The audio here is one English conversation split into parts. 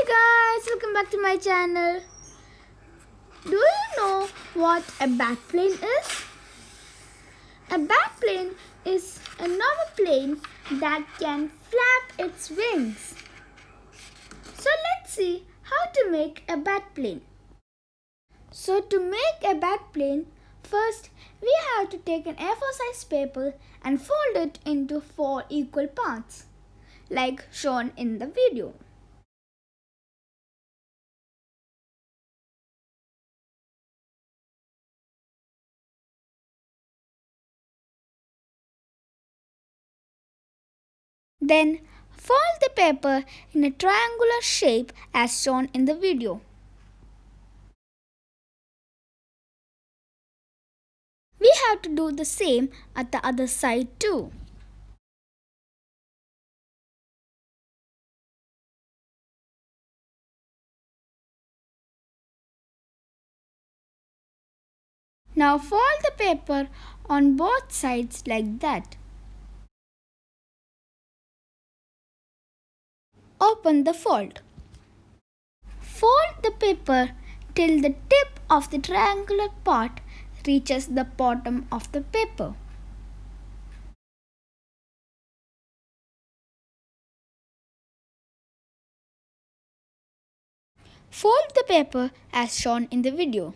Guys, welcome back to my channel. Do you know what a batplane is? A batplane is a normal plane that can flap its wings. So let's see how to make a batplane. So to make a batplane, first we have to take an A4 size paper and fold it into 4 equal parts, like shown in the video. Then fold the paper in a triangular shape as shown in the video. We have to do the same at the other side too. Now fold the paper on both sides like that. Open the fold. Fold the paper till the tip of the triangular part reaches the bottom of the paper. Fold the paper as shown in the video.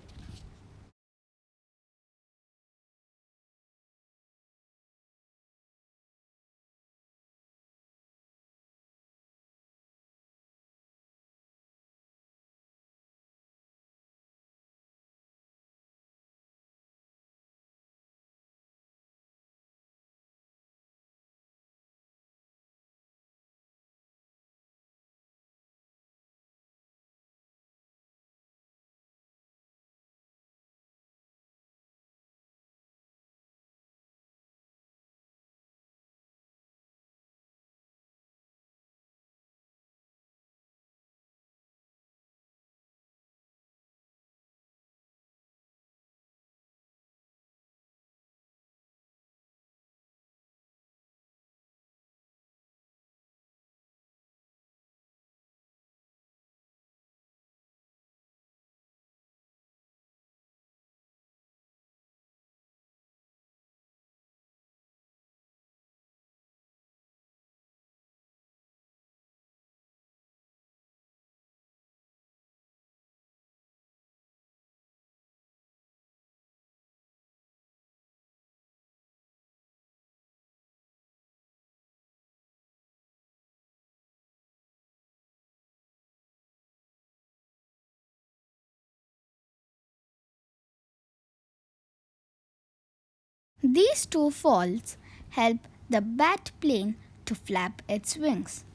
These two folds help the bat plane to flap its wings.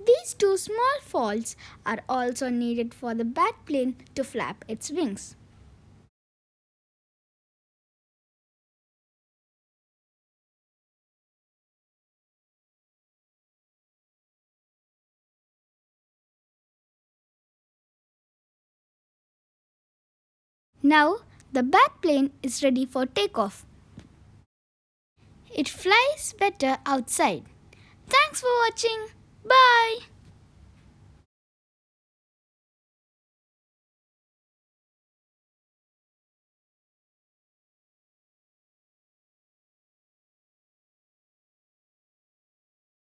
These two small folds are also needed for the bat plane to flap its wings. Now the bat plane is ready for takeoff. It flies better outside. Thanks for watching. Bye.